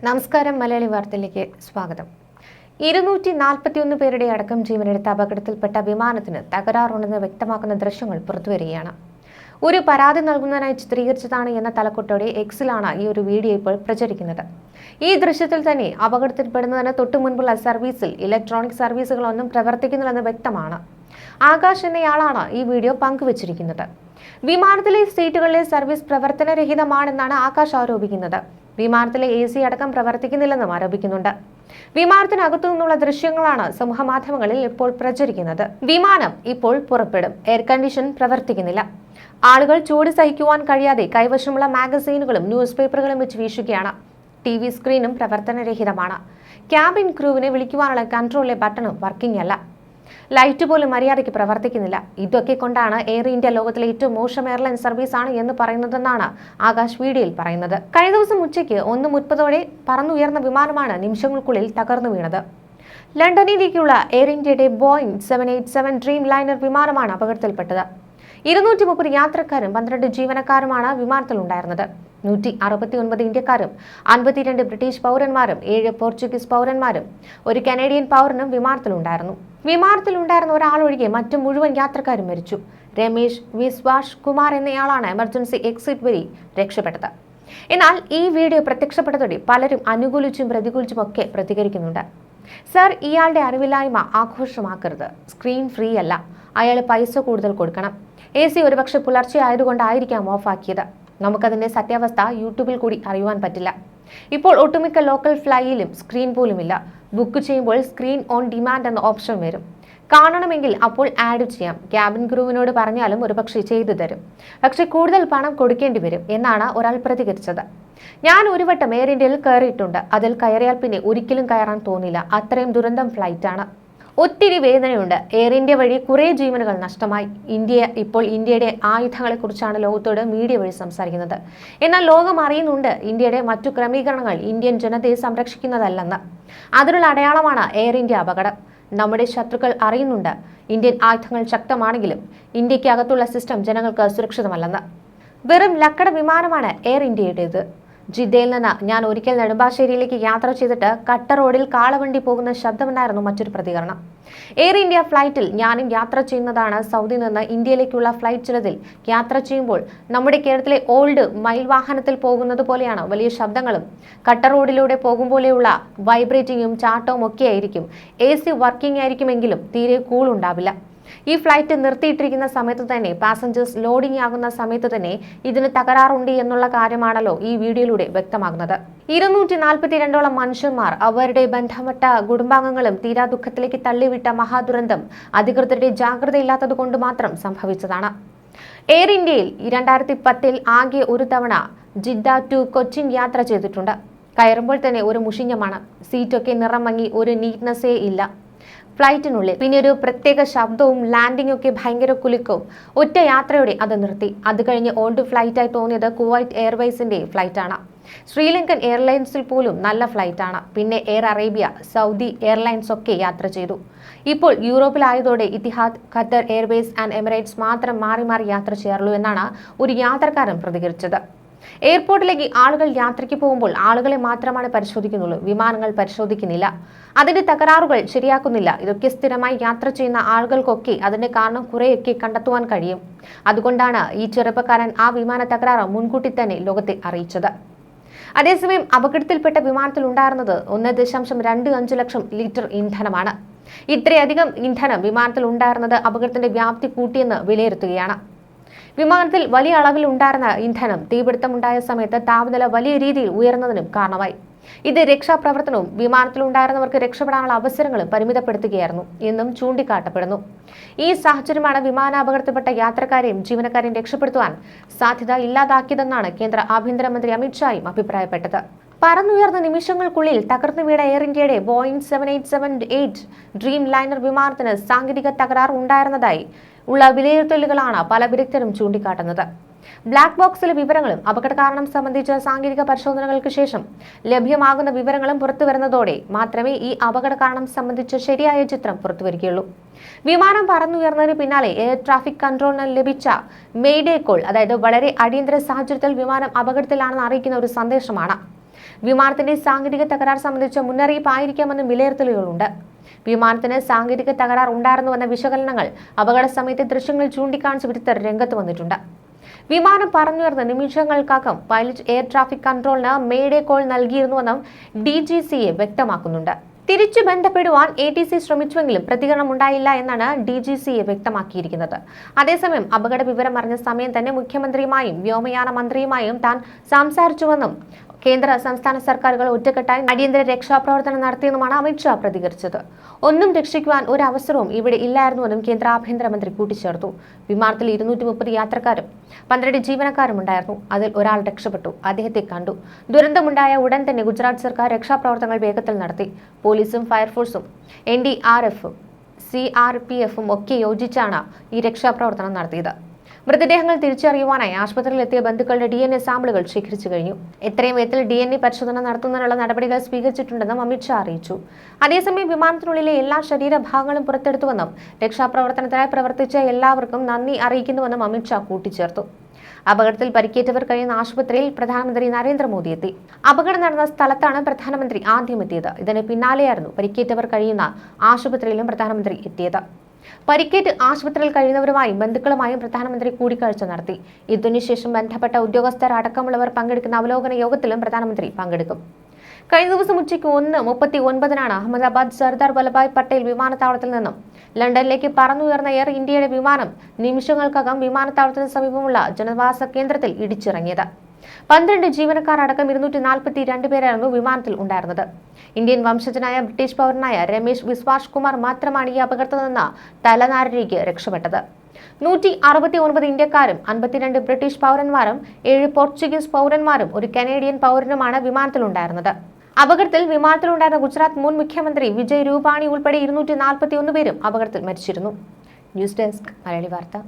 നമസ്കാരം. മലയാളി വാർത്തയിലേക്ക് സ്വാഗതം. 241 പേരുടെ അടക്കം ജീവനെടുത്ത അപകടത്തിൽപ്പെട്ട വിമാനത്തിന് തകരാറുണ്ടെന്ന് വ്യക്തമാക്കുന്ന ദൃശ്യങ്ങൾ പുറത്തുവരികയാണ്. ഒരു പരാതി നൽകുന്നതിനായി ചിത്രീകരിച്ചതാണ് എന്ന തലക്കെട്ടോടെ എക്സിലാണ് ഈ ഒരു വീഡിയോ ഇപ്പോൾ പ്രചരിക്കുന്നത്. ഈ ദൃശ്യത്തിൽ തന്നെ അപകടത്തിൽപ്പെടുന്നതിന് തൊട്ടു മുൻപുള്ള സർവീസിൽ ഇലക്ട്രോണിക് സർവീസുകളൊന്നും പ്രവർത്തിക്കുന്നില്ലെന്ന് വ്യക്തമാണ്. ആകാശ് എന്നയാളാണ് ഈ വീഡിയോ പങ്കുവച്ചിരിക്കുന്നത്. വിമാനത്തിലെ സീറ്റുകളിലെ സർവീസ് പ്രവർത്തനരഹിതമാണെന്നാണ് ആകാശ് ആരോപിക്കുന്നത്. വിമാനത്തിലെ AC അടക്കം പ്രവർത്തിക്കുന്നില്ലെന്നും ആരോപിക്കുന്നുണ്ട്. വിമാനത്തിനകത്തു നിന്നുള്ള ദൃശ്യങ്ങളാണ് സമൂഹമാധ്യമങ്ങളിൽ ഇപ്പോൾ പ്രചരിക്കുന്നത്. വിമാനം ഇപ്പോൾ പുറപ്പെടും. എയർ കണ്ടീഷൻ പ്രവർത്തിക്കുന്നില്ല. ആളുകൾ ചൂട് സഹിക്കുവാൻ കഴിയാതെ കൈവശമുള്ള മാഗസീനുകളും ന്യൂസ് പേപ്പറുകളും വെച്ച് വീശുകയാണ്. TV സ്ക്രീനും പ്രവർത്തനരഹിതമാണ്. ക്യാബിൻ ക്രൂവിനെ വിളിക്കുവാനുള്ള കൺട്രോളിലെ ബട്ടണും വർക്കിംഗ് അല്ല. ലൈറ്റ് പോലും മര്യാദയ്ക്ക് പ്രവർത്തിക്കുന്നില്ല. ഇതൊക്കെ കൊണ്ടാണ് എയർ ഇന്ത്യ ലോകത്തിലെ ഏറ്റവും മോശം എയർലൈൻ സർവീസ് ആണ് എന്ന് പറയുന്നതെന്നാണ് ആകാശ് വീഡിയോയിൽ പറയുന്നത്. കഴിഞ്ഞ ദിവസം ഉച്ചയ്ക്ക് 1:30 പറന്നുയർന്ന വിമാനമാണ് നിമിഷങ്ങൾക്കുള്ളിൽ തകർന്നു വീണത്. ലണ്ടനിലേക്കുള്ള എയർ ഇന്ത്യയുടെ ബോയിങ് 787 ഡ്രീം ലൈനർ വിമാനമാണ് അപകടത്തിൽപ്പെട്ടത്. 230 യാത്രക്കാരും 12 ജീവനക്കാരുമാണ് വിമാനത്തിലുണ്ടായിരുന്നത്. 169 ഇന്ത്യക്കാരും 52 ബ്രിട്ടീഷ് പൗരന്മാരും 7 പോർച്ചുഗീസ് പൗരന്മാരും 1 കനേഡിയൻ പൗരനും വിമാനത്തിലുണ്ടായിരുന്നു. വിമാനത്തിലുണ്ടായിരുന്ന ഒരാളൊഴികെ മറ്റു മുഴുവൻ യാത്രക്കാരും മരിച്ചു. രമേശ് വിശ്വാസ് കുമാർ എന്നയാളാണ് എമർജൻസി എക്സിറ്റ് വഴി രക്ഷപ്പെട്ടത്. എന്നാൽ ഈ വീഡിയോ പ്രത്യക്ഷപ്പെട്ടതോടെ പലരും അനുകൂലിച്ചും പ്രതികൂലിച്ചും ഒക്കെ പ്രതികരിക്കുന്നുണ്ട്. സർ, ഇയാളുടെ അറിവില്ലായ്മ ആഘോഷമാക്കരുത്. സ്ക്രീൻ ഫ്രീ അല്ല. അയാൾ പൈസ കൂടുതൽ കൊടുക്കണം. AC ഒരുപക്ഷെ പുലർച്ചെ ആയതുകൊണ്ടായിരിക്കാം ഓഫാക്കിയത്. നമുക്കതിന്റെ സത്യാവസ്ഥ യൂട്യൂബിൽ കൂടി അറിയുവാൻ പറ്റില്ല. ഇപ്പോൾ ഒട്ടുമിക്ക ലോക്കൽ ഫ്ലൈയിലും സ്ക്രീൻ പോലുമില്ല. ബുക്ക് ചെയ്യുമ്പോൾ സ്ക്രീൻ ഓൺ ഡിമാൻഡ് എന്ന ഓപ്ഷൻ വരും. കാണണമെങ്കിൽ അപ്പോൾ ആഡ് ചെയ്യാം. ക്യാബിൻ ക്രൂവിനോട് പറഞ്ഞാലും ഒരുപക്ഷെ ചെയ്തു തരും. പക്ഷെ കൂടുതൽ പണം കൊടുക്കേണ്ടി വരും എന്നാണ് ഒരാൾ പ്രതികരിച്ചത്. ഞാൻ ഒരു വട്ടം എയർ ഇന്ത്യയിൽ കയറിയിട്ടുണ്ട്. അതിൽ കയറിയാൽ പിന്നെ ഒരിക്കലും കയറാൻ തോന്നില്ല. അത്രയും ദുരന്തം ഫ്ലൈറ്റാണ്. ഒത്തിരി വേദനയുണ്ട്. എയർ ഇന്ത്യ വഴി കുറേ ജീവനുകൾ നഷ്ടമായി. ഇപ്പോൾ ഇന്ത്യയുടെ ആയുധങ്ങളെക്കുറിച്ചാണ് ലോകത്തോട് മീഡിയ വഴി സംസാരിക്കുന്നത്. എന്നാൽ ലോകം അറിയുന്നുണ്ട് ഇന്ത്യയുടെ മറ്റു ക്രമീകരണങ്ങൾ ഇന്ത്യൻ ജനതയെ സംരക്ഷിക്കുന്നതല്ലെന്ന്. അതിനുള്ള അടയാളമാണ് എയർ ഇന്ത്യ അപകടം. നമ്മുടെ ശത്രുക്കൾ അറിയുന്നുണ്ട് ഇന്ത്യൻ ആയുധങ്ങൾ ശക്തമാണെങ്കിലും ഇന്ത്യക്ക് അകത്തുള്ള സിസ്റ്റം ജനങ്ങൾക്ക് സുരക്ഷിതമല്ലെന്ന്. വെറും ലക്കട വിമാനമാണ് എയർ ഇന്ത്യയുടേത്. ജിദ്ദയിൽ നിന്ന് ഞാൻ ഒരിക്കൽ നെടുമ്പാശ്ശേരിയിലേക്ക് യാത്ര ചെയ്തിട്ട് കട്ട റോഡിൽ കാളവണ്ടി പോകുന്ന ശബ്ദമെന്നായിരുന്നു മറ്റൊരു പ്രതികരണം. എയർ ഇന്ത്യ ഫ്ലൈറ്റിൽ ഞാനും യാത്ര ചെയ്യുന്നതാണ്. സൗദിയിൽ നിന്ന് ഇന്ത്യയിലേക്കുള്ള ഫ്ലൈറ്റ് ചിലതിൽ യാത്ര ചെയ്യുമ്പോൾ നമ്മുടെ കേരളത്തിലെ ഓൾഡ് മൈൽ വാഹനത്തിൽ പോകുന്നത് പോലെയാണ് വലിയ ശബ്ദങ്ങളും കട്ട റോഡിലൂടെ പോകുമ്പോലെയുള്ള വൈബ്രേറ്റിങ്ങും ചാട്ടവും ഒക്കെ ആയിരിക്കും. AC വർക്കിംഗ് ആയിരിക്കുമെങ്കിലും തീരെ കൂൾ ഉണ്ടാവില്ല. ഈ ഫ്ലൈറ്റ് നിർത്തിയിട്ടിരിക്കുന്ന സമയത്ത് തന്നെ പാസഞ്ചേഴ്സ് ലോഡിംഗ് ആകുന്ന സമയത്ത് തന്നെ ഇതിന് തകരാറുണ്ട് എന്നുള്ള കാര്യമാണല്ലോ ഈ വീഡിയോയിലൂടെ വ്യക്തമാകുന്നത്. 242ഓളം മനുഷ്യന്മാർ അവരുടെ ബന്ധപ്പെട്ട കുടുംബാംഗങ്ങളും തീരാ ദുഃഖത്തിലേക്ക് തള്ളിവിട്ട മഹാദുരന്തം അധികൃതരുടെ ജാഗ്രതയില്ലാത്തത് കൊണ്ട് മാത്രം സംഭവിച്ചതാണ്. എയർ ഇന്ത്യയിൽ 2010 ആകെ ഒരു തവണ ജിദ്ദ ടു കൊച്ചിൻ യാത്ര ചെയ്തിട്ടുണ്ട്. കയറുമ്പോൾ തന്നെ ഒരു മുഷിഞ്ഞമാണ്. സീറ്റൊക്കെ നിറം മങ്ങി, ഒരു നീറ്റ്നെസ്സേ ഇല്ല ഫ്ലൈറ്റിനുള്ളിൽ. പിന്നെ ഒരു പ്രത്യേക ശബ്ദവും ലാൻഡിംഗ് ഒക്കെ ഭയങ്കര കുലുക്കവും. ഒറ്റ യാത്രയോടെ അത് നിർത്തി. അത് കഴിഞ്ഞ് ഓൾഡ് ഫ്ലൈറ്റായി തോന്നിയത് കുവൈറ്റ് എയർവേസിന്റെ ഫ്ലൈറ്റാണ്. ശ്രീലങ്കൻ എയർലൈൻസിൽ പോലും നല്ല ഫ്ലൈറ്റാണ്. പിന്നെ എയർ അറേബ്യ, സൗദി എയർലൈൻസ് ഒക്കെ യാത്ര ചെയ്തു. ഇപ്പോൾ യൂറോപ്പിലായതോടെ Etihad, Qatar Airways and Emirates മാത്രം മാറി മാറി യാത്ര ചെയ്യാറുള്ളൂ എന്നാണ് ഒരു യാത്രക്കാരൻ പ്രതികരിച്ചത്. എയർപോർട്ടിലേക്ക് ആളുകൾ യാത്രയ്ക്ക് പോകുമ്പോൾ ആളുകളെ മാത്രമാണ് പരിശോധിക്കുന്നുള്ളൂ. വിമാനങ്ങൾ പരിശോധിക്കുന്നില്ല. അതിന്റെ തകരാറുകൾ ശരിയാക്കുന്നില്ല. ഇതൊക്കെ സ്ഥിരമായി യാത്ര ചെയ്യുന്ന ആളുകൾക്കൊക്കെ അതിന്റെ കാരണം കുറെയൊക്കെ കണ്ടെത്തുവാൻ കഴിയും. അതുകൊണ്ടാണ് ഈ ചെറുപ്പക്കാരൻ ആ വിമാന തകരാറ് മുൻകൂട്ടി തന്നെ ലോകത്തെ അറിയിച്ചത്. അതേസമയം അപകടത്തിൽപ്പെട്ട വിമാനത്തിൽ ഉണ്ടായിരുന്നത് 1.25 ലക്ഷം ലിറ്റർ ഇന്ധനമാണ്. ഇത്രയധികം ഇന്ധനം വിമാനത്തിൽ ഉണ്ടായിരുന്നത് അപകടത്തിന്റെ വ്യാപ്തി കൂട്ടിയെന്ന് വിലയിരുത്തുകയാണ്. വിമാനത്തിൽ വലിയ അളവിൽ ഉണ്ടായിരുന്ന ഇന്ധനം തീപിടുത്തമുണ്ടായ സമയത്ത് താപനില വലിയ രീതിയിൽ ഉയർന്നതിനും കാരണമായി. ഇത് രക്ഷാപ്രവർത്തനവും വിമാനത്തിലുണ്ടായിരുന്നവർക്ക് രക്ഷപ്പെടാനുള്ള അവസരങ്ങളും പരിമിതപ്പെടുത്തുകയായിരുന്നു എന്നും ചൂണ്ടിക്കാട്ടപ്പെടുന്നു. ഈ സാഹചര്യമാണ് വിമാനാപകടത്തിൽപ്പെട്ട യാത്രക്കാരെയും ജീവനക്കാരെയും രക്ഷപ്പെടുത്തുവാൻ സാധ്യത ഇല്ലാതാക്കിയതെന്നാണ് കേന്ദ്ര ആഭ്യന്തരമന്ത്രി അമിത്ഷായും അഭിപ്രായപ്പെട്ടത്. പറന്നുയർന്ന നിമിഷങ്ങൾക്കുള്ളിൽ തകർന്നു വീണ എയർ ഇന്ത്യയുടെ ബോയിങ് 787 ഡ്രീം ലൈനർ വിമാനത്തിന് സാങ്കേതിക തകരാർ ഉണ്ടായിരുന്നതായി ഉള്ള വിലയിരുത്തലുകളാണ് പല വിദഗ്ധരും ചൂണ്ടിക്കാട്ടുന്നത്. ബ്ലാക്ക് ബോക്സിലെ വിവരങ്ങളും അപകട കാരണം സംബന്ധിച്ച സാങ്കേതിക പരിശോധനകൾക്ക് ശേഷം ലഭ്യമാകുന്ന വിവരങ്ങളും പുറത്തുവരുന്നതോടെ മാത്രമേ ഈ അപകട കാരണം സംബന്ധിച്ച ശരിയായ ചിത്രം പുറത്തുവരികയുള്ളൂ. വിമാനം പറന്നുയർന്നതിന് പിന്നാലെ എയർ ട്രാഫിക് കൺട്രോളിന് ലഭിച്ച മെയ്ഡേ കോൾ, അതായത് വളരെ അടിയന്തര സാഹചര്യത്തിൽ വിമാനം അപകടത്തിലാണെന്ന് അറിയിക്കുന്ന ഒരു സന്ദേശമാണ്. വിമാനത്തിന്റെ സാങ്കേതിക തകരാർ സംബന്ധിച്ച മുന്നറിയിപ്പായിരിക്കാമെന്ന് വിലയിരുത്തലുകളുണ്ട്. വിമാനത്തിന് സാങ്കേതിക തകരാർ ഉണ്ടായിരുന്നുവെന്ന വിശകലനങ്ങൾ അപകട സമയത്തെ ദൃശ്യങ്ങൾ ചൂണ്ടിക്കാണിച്ച് വിദഗ്ധർ രംഗത്ത് വന്നിട്ടുണ്ട്. വിമാനം പറന്നുയർന്ന നിമിഷങ്ങൾക്കകം പൈലറ്റ് എയർ ട്രാഫിക് കൺട്രോളിന് മേഡേ കോൾ നൽകിയിരുന്നുവെന്നും DGCA വ്യക്തമാക്കുന്നുണ്ട്. തിരിച്ചു ബന്ധപ്പെടുവാൻ ATC ശ്രമിച്ചുവെങ്കിലും പ്രതികരണം ഉണ്ടായില്ല എന്നാണ് DGCA വ്യക്തമാക്കിയിരിക്കുന്നത്. അതേസമയം അപകട വിവരം അറിഞ്ഞ സമയം തന്നെ മുഖ്യമന്ത്രിയുമായും വ്യോമയാന മന്ത്രിയുമായും താൻ സംസാരിച്ചുവെന്നും കേന്ദ്ര സംസ്ഥാന സർക്കാരുകൾ ഒറ്റക്കെട്ടായി അടിയന്തര രക്ഷാപ്രവർത്തനം നടത്തിയെന്നുമാണ് അമിത്ഷാ പ്രതികരിച്ചത്. ഒന്നും രക്ഷിക്കുവാൻ ഒരു അവസരവും ഇവിടെ ഇല്ലായിരുന്നുവെന്നും കേന്ദ്ര ആഭ്യന്തരമന്ത്രി കൂട്ടിച്ചേർത്തു. വിമാനത്തിൽ 230 യാത്രക്കാരും 12 ജീവനക്കാരും ഉണ്ടായിരുന്നു. അതിൽ ഒരാൾ രക്ഷപ്പെട്ടു. അദ്ദേഹത്തെ കണ്ടു. ദുരന്തമുണ്ടായ ഉടൻ തന്നെ ഗുജറാത്ത് സർക്കാർ രക്ഷാപ്രവർത്തനങ്ങൾ വേഗത്തിൽ നടത്തി. പോലീസും ഫയർഫോഴ്സും NDRFും CRPFും ഒക്കെ യോജിച്ചാണ് ഈ രക്ഷാപ്രവർത്തനം നടത്തിയത്. മൃതദേഹങ്ങൾ തിരിച്ചറിയുവാനായി ആശുപത്രിയിലെത്തിയ ബന്ധുക്കളുടെ DNA സാമ്പിളുകൾ ശേഖരിച്ചു കഴിഞ്ഞു. എത്രയും വേഗത്തിൽ DNA പരിശോധന നടത്തുന്നതിനുള്ള നടപടികൾ സ്വീകരിച്ചിട്ടുണ്ടെന്നും അമിത്ഷാ അറിയിച്ചു. അതേസമയം വിമാനത്തിനുള്ളിലെ എല്ലാ ശരീരഭാഗങ്ങളും പുറത്തെടുത്തുവെന്നും രക്ഷാപ്രവർത്തനത്തിനായി പ്രവർത്തിച്ച എല്ലാവർക്കും നന്ദി അറിയിക്കുന്നുവെന്നും അമിത്ഷാ കൂട്ടിച്ചേർത്തു. അപകടത്തിൽ പരിക്കേറ്റവർ കഴിയുന്ന ആശുപത്രിയിൽ പ്രധാനമന്ത്രി നരേന്ദ്രമോദി എത്തി. അപകടം നടന്ന സ്ഥലത്താണ് പ്രധാനമന്ത്രി ആദ്യം എത്തിയത്. ഇതിന് പിന്നാലെയായിരുന്നു പരിക്കേറ്റവർ കഴിയുന്ന ആശുപത്രിയിലും പ്രധാനമന്ത്രി എത്തിയത്. പരിക്കേറ്റ് ആശുപത്രിയിൽ കഴിയുന്നവരുമായും ബന്ധുക്കളുമായും പ്രധാനമന്ത്രി കൂടിക്കാഴ്ച നടത്തി. ഇതിനുശേഷം ബന്ധപ്പെട്ട ഉദ്യോഗസ്ഥർ അടക്കമുള്ളവർ പങ്കെടുക്കുന്ന അവലോകന യോഗത്തിലും പ്രധാനമന്ത്രി പങ്കെടുക്കും. കഴിഞ്ഞ ദിവസം ഉച്ചയ്ക്ക് 1:39 അഹമ്മദാബാദ് സർദാർ വല്ലഭായ് പട്ടേൽ വിമാനത്താവളത്തിൽ നിന്നും ലണ്ടനിലേക്ക് പറന്നുയർന്ന എയർ ഇന്ത്യയുടെ വിമാനം നിമിഷങ്ങൾക്കകം വിമാനത്താവളത്തിന് സമീപമുള്ള ജനവാസ കേന്ദ്രത്തിൽ ഇടിച്ചിറങ്ങിയത്. 12 ജീവനക്കാർ അടക്കം 242 പേരായിരുന്നു വിമാനത്തിൽ ഉണ്ടായിരുന്നത്. ഇന്ത്യൻ വംശജനായ ബ്രിട്ടീഷ് പൗരനായ രമേശ് വിശ്വാസ് കുമാർ മാത്രമാണ് ഈ അപകടത്തിൽ നിന്ന് തലനാരിഴയ്ക്ക് രക്ഷപ്പെട്ടത്. 169 ഇന്ത്യക്കാരും 52 ബ്രിട്ടീഷ് പൗരന്മാരും 7 പോർച്ചുഗീസ് പൗരന്മാരും ഒരു കനേഡിയൻ പൗരനുമാണ് വിമാനത്തിലുണ്ടായിരുന്നത്. അപകടത്തിൽ വിമാനത്തിലുണ്ടായിരുന്ന ഗുജറാത്ത് മുൻ മുഖ്യമന്ത്രി വിജയ് രൂപാണി ഉൾപ്പെടെ 241 പേരും അപകടത്തിൽ മരിച്ചിരുന്നു. ന്യൂസ് ഡെസ്ക് മലയാളി വാർത്ത.